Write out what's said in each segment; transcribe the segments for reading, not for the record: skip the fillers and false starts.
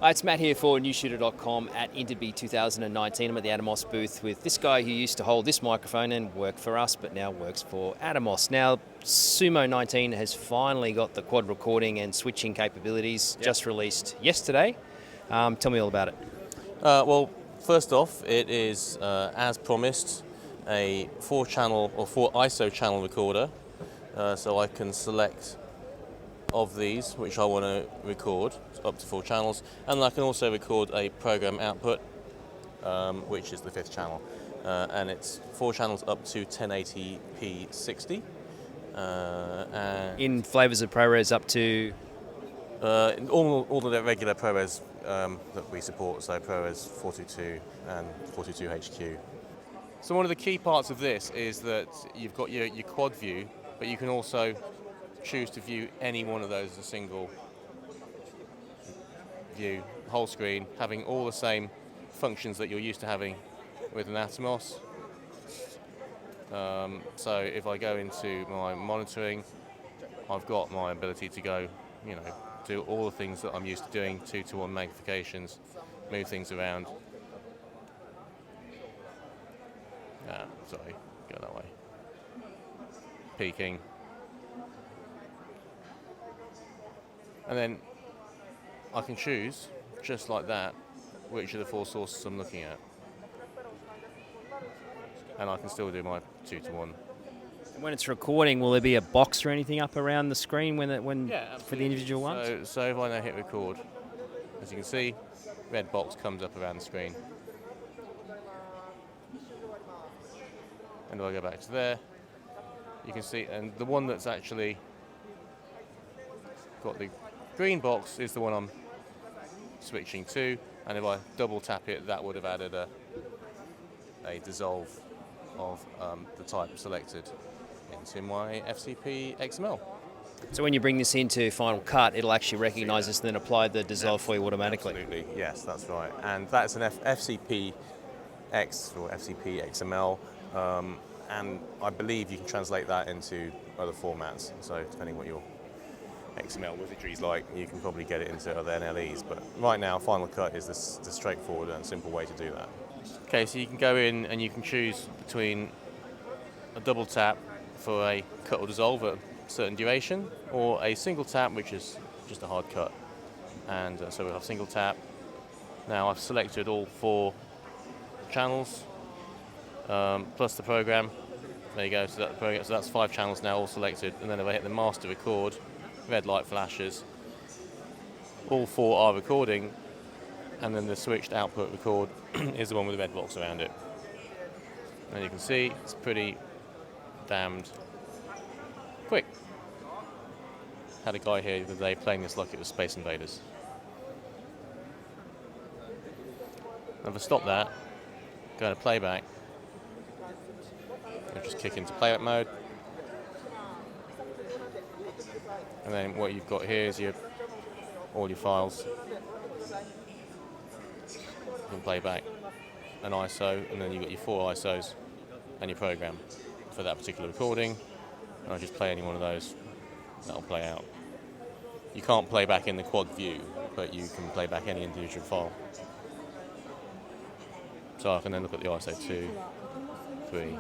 Hi, it's Matt here for newshooter.com at Interby 2019. I'm at the Atomos booth with this guy who used to hold this microphone and work for us, but now works for Atomos. Now, Sumo 19 has finally got the quad recording and switching capabilities, just released yesterday. Tell me all about it. Well, first off, it is, as promised, a 4-channel or 4 ISO channel recorder. So I can select of these which I want to record, up to 4 channels, and I can also record a program output, which is the 5th channel, and it's 4 channels up to 1080p 60. In flavours of ProRes up to... all the regular ProRes that we support, so ProRes 422 and 422 HQ. So one of the key parts of this is that you've got your quad view, but you can also choose to view any one of those as a single view, whole screen, having all the same functions that you're used to having with an Atomos. So if I go into my monitoring, I've got my ability to go, do all the things that I'm used to doing, 2:1 magnifications, move things around. Sorry, go that way. Peaking. And then I can choose, just like that, which of the 4 sources I'm looking at. And I can still do my 2:1. When it's recording, will there be a box or anything up around the screen for the individual ones? So if I now hit record, as you can see, red box comes up around the screen. And if I go back to there, you can see, and the one that's actually got the green box is the one I'm switching to, and if I double tap it, that would have added a dissolve of the type selected into my FCP XML. So when you bring this into Final Cut, it'll actually recognise this and then apply the dissolve for you automatically? Absolutely, yes, that's right. And that's an FCP X or FCP XML, and I believe you can translate that into other formats. So depending what your XML wizardry is like, you can probably get it into other NLEs. But right now, Final Cut is the straightforward and simple way to do that. Okay, so you can go in and you can choose between a double tap for a cut or dissolve at a certain duration, or a single tap, which is just a hard cut. And so we'll have single tap. Now I've selected all 4 channels, plus the program. There you go, so that's 5 channels now all selected. And then if I hit the master record, red light flashes, all 4 are recording, and then the switched output record is the one with the red box around it. And you can see it's pretty damned quick. Had a guy here the other day playing this like it was Space Invaders. And if I stop that, go to playback, I'll just kick into playback mode. And then what you've got here is all your files. You can play back an ISO, and then you've got your 4 ISOs and your program for that particular recording. And I'll just play any one of those. That'll play out. You can't play back in the quad view, but you can play back any individual file. So I can then look at the ISO 2, 3.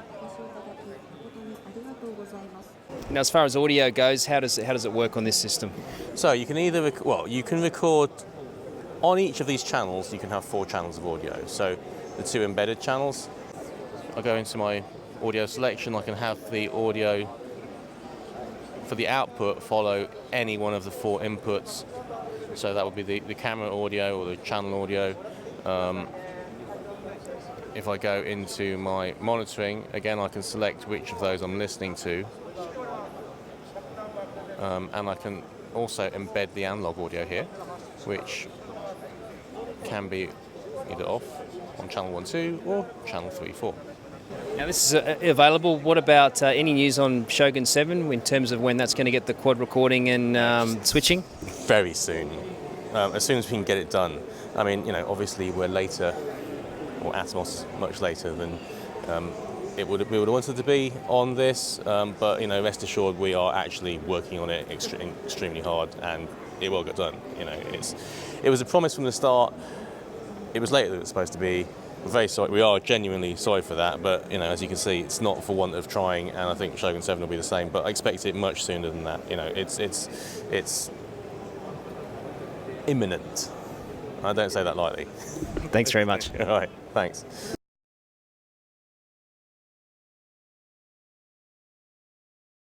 Now, as far as audio goes, how does it work on this system? So you can either you can record on each of these channels. You can have 4 channels of audio. So the 2 embedded channels. I go into my audio selection. I can have the audio for the output follow any one of the 4 inputs. So that would be the camera audio or the channel audio. If I go into my monitoring, again I can select which of those I'm listening to. And I can also embed the analog audio here, which can be either off on channel 1, 2 or channel 3, 4. Now this is available. What about any news on Shogun 7 in terms of when that's going to get the quad recording and switching? Very soon. As soon as we can get it done. I mean, obviously we're later, or Atomos much later than we would have wanted to be on this, but rest assured we are actually working on it extremely hard, and it will get done. You know, it was a promise from the start. It was later than it was supposed to be. We're very sorry. We are genuinely sorry for that. But you know, as you can see, it's not for want of trying. And I think Shogun 7 will be the same. But I expect it much sooner than that. You know, it's imminent. I don't say that lightly. Thanks very much. All right. Thanks.